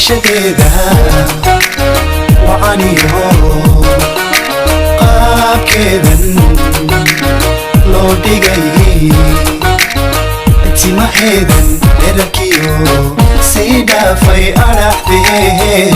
لقشتيدا وعنيه قاب كذا لو دقاي اتما حيدا لركيو سيدا في أرحبه.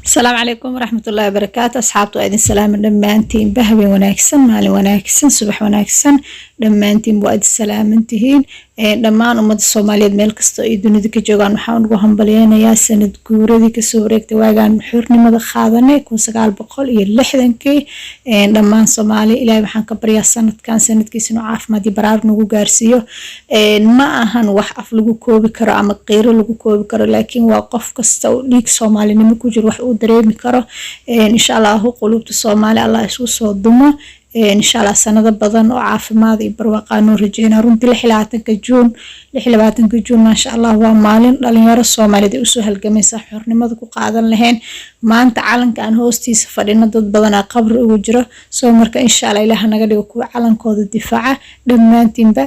السلام عليكم ورحمة الله وبركاته. أصحابتو أيدين سلام دمانتين بهوي وناكسن مالي وناكسن صبح وناكسن دمانتين بوأيد السلام انتهين دمان أمد الصوماليات ميل كستو إيدوني ديكي جوغان محاون قوهم بليانا يا سند قوري ديكي سوريك دواغان محورني مدخاذاني كون سقال بقول إيه اللحدن كي دمان صومالي إلهي محان كبريا سند كان سند كي سنو عاف مادي برار نوغو غارسيو ما أهان وح أفلقو كوبي كرو أما قيرو لغو كوبي كرو لكن واقف كستو ليك صومالي نمكو جر وح dareemi karo insha Allah qulubta Soomaali Allah isku soo dumo insha Allah sanado badan oo caafimaad iyo barwaaqo rajeynaa runtii 26 Juun ma sha Allah waa maalin dhalinyaro Soomaaliyeed u soo halgamaysa xornimada ku qaadan lahayn maanta calanka aan hoostiisa fadhino dad badan oo qabri ugu jiro soo marka insha Allah Ilaahay naga dhigo kuwa calankooda difaaca dhammaantiinba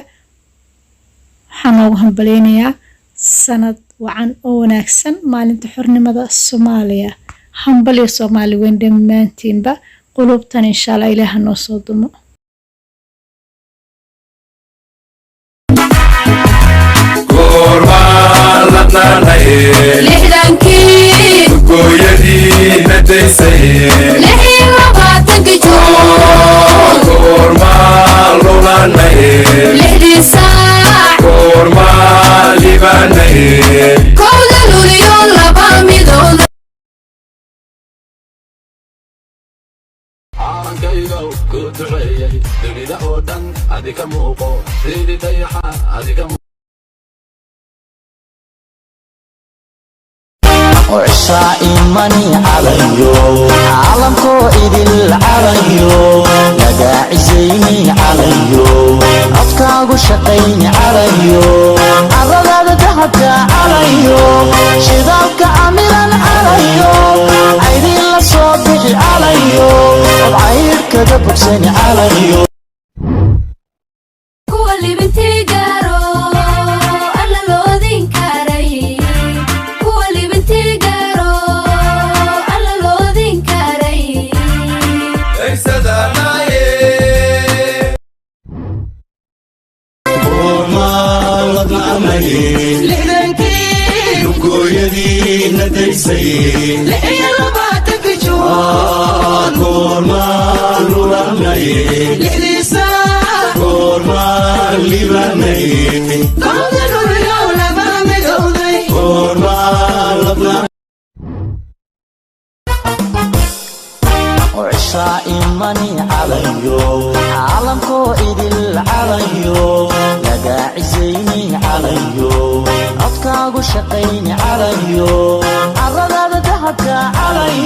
waxaan ugu hambaleynayaa sanad wacan oo wanaagsan maalinta xornimada Soomaaliya همبلي صومالي وين دمانتين با قلوبتان إن شاء الله إليها نوصدمو قربان لطناني لحدانكي قويدي نديسي لحي وقاتك جون قربان لولاني لحدي ساع قربان لباني كودا لوليون لبامي دولي وعشائي ماني عليو عالمكو إذي العليو لقاعي زيني عليو أفكاقو شقيني عليو عرضاد دهبكا عليو شذابك عميلا عليو عيدي لصوبك عليو وعيرك دبكسني عليو كولي بنتي قارو ألا لوذين كاري كولي بنتي قارو ألا لوذين كاري ليس داناي قرمان لطناني لحدانكي قويدي نديسي لحي لباتك جون قرمان لولاني لحدي ساع قرمان لباني كودا لوليون لبامي دولي قرمان لطناني وعشائي ماني عليو عالمكو إذي العليو لقاعي زيني عليو أفكاقو شقيني عليو عرضاد دهبكا عليو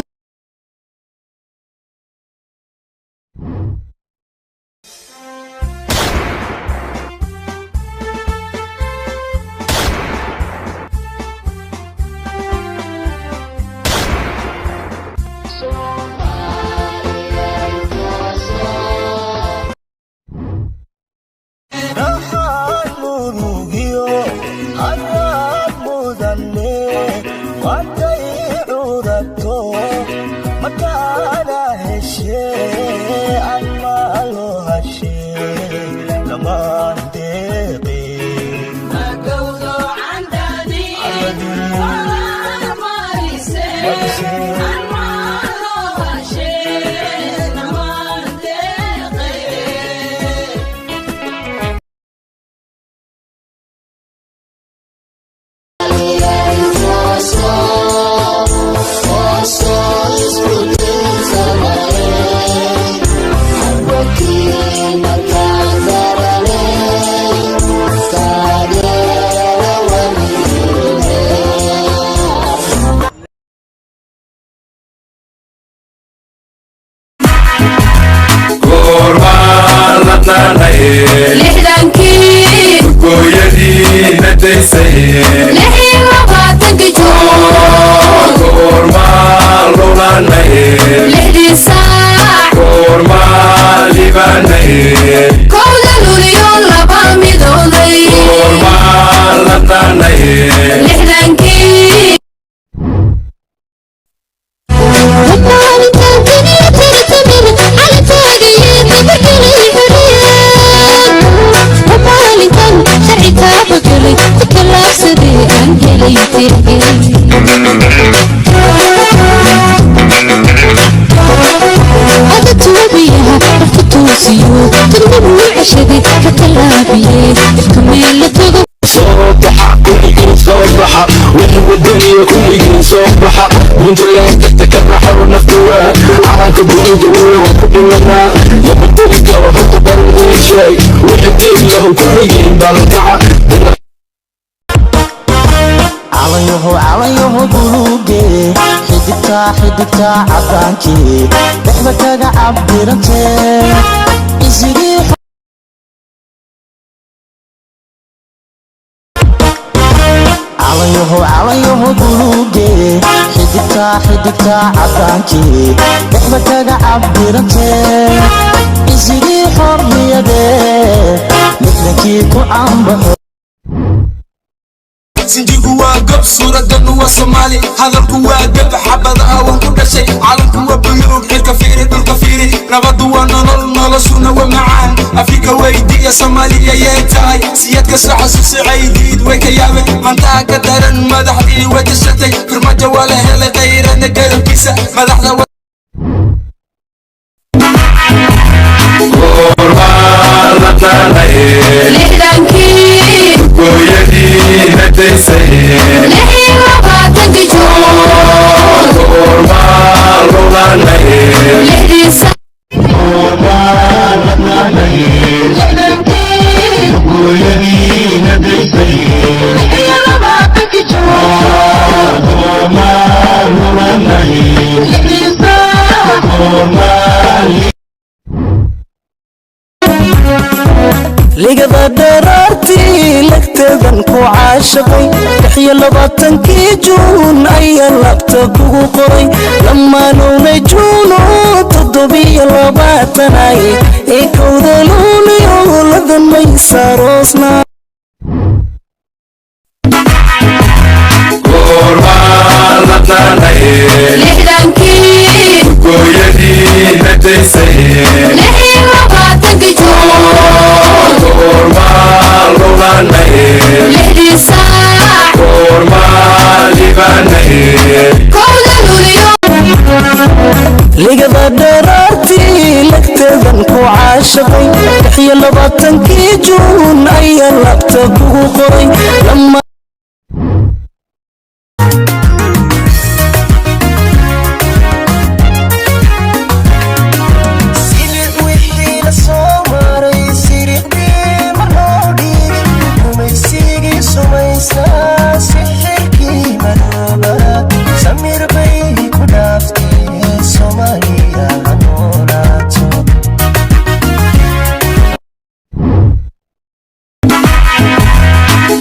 لحدانكي قويدي نديسي لحي وقاتك جون قربان لولاني لحدي ساع قربان لباني كودا لوليون لبامي دولي قربان ladnaanay lixdankii صبح كل صبح وحب الدنيا كل صبح وانت اللي تتكرح ونفتوها عراك بوجود وكلنا يبدلك وحط برد شيء وحدي له كل بلقعه calanyaho buluuge xidigta cadaankii waxba kaga cabdirantee isigii calanyaho buluuge xidigta cadaankii waxba kaga cabdirantee isigii xorriyadee midlankii ku caanbaxo sinjigu waa gob suuraddanu waa soomaali hadalku waa geb xabadaha waan ku dhashay calanku waa buluug xilka fiiri dhulka fiiri nabaddu waa nolol noloshuna waa macaan afrika weydiiya soomaaliya yay tahay siyadka soo xasuusi caydiid way ka yaabeen mantaha ka daran madaxdii way tashatay firmajo waa la helay khayradna garabkiisa madaxda lixdankii gooyadii nadaysay lixii labaatankii juun goormaa lulanay lixdiisa gooyadii nadaysay lixii labaatankii juun goormaa lulanay lixdiisa ligada dheeraartii lagteedan ku caashaqay 26 juun ayaa labta kugu qoray lamaanownay juuno 27 ee kowda luuliyo ladan maysaroosna goormaa ladnaanay lixdankii gooyadii nadaysay lixii labaatankii juun goormaa lulanay lixdiisa goormaa libanay kowda luuliyo ligada dheeraartii lagteedan ku caashaqay 26 juun ayaa labta kugu qoray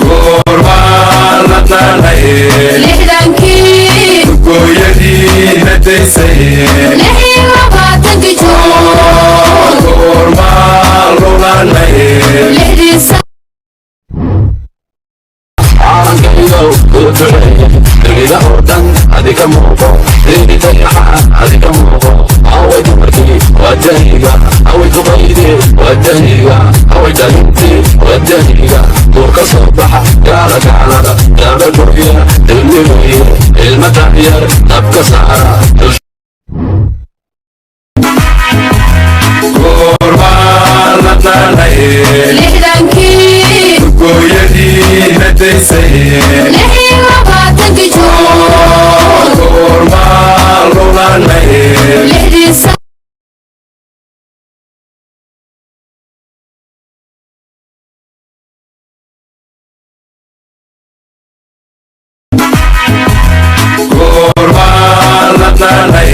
goormaa ladnaanay lixdankii gooyadii nadaysay lixii labaatankii juun goormaa lulanay lixdiisa calankaygow duuduceeye dunida oo dhan adiga muuqo diinitayaxa adiga muuqo away dumarkii wadaniga away duqaydii wadaniga away dhalintii wadaniga duur ka soo baxa gaala gaalada gaala gooya dulmigoye ilma dacyar dabka saara goormaa ladnaanay lixdankii gooyadii nadaysay lixii labaatankii juun goormaa lulanay lixdiisa goormaa ladnaanay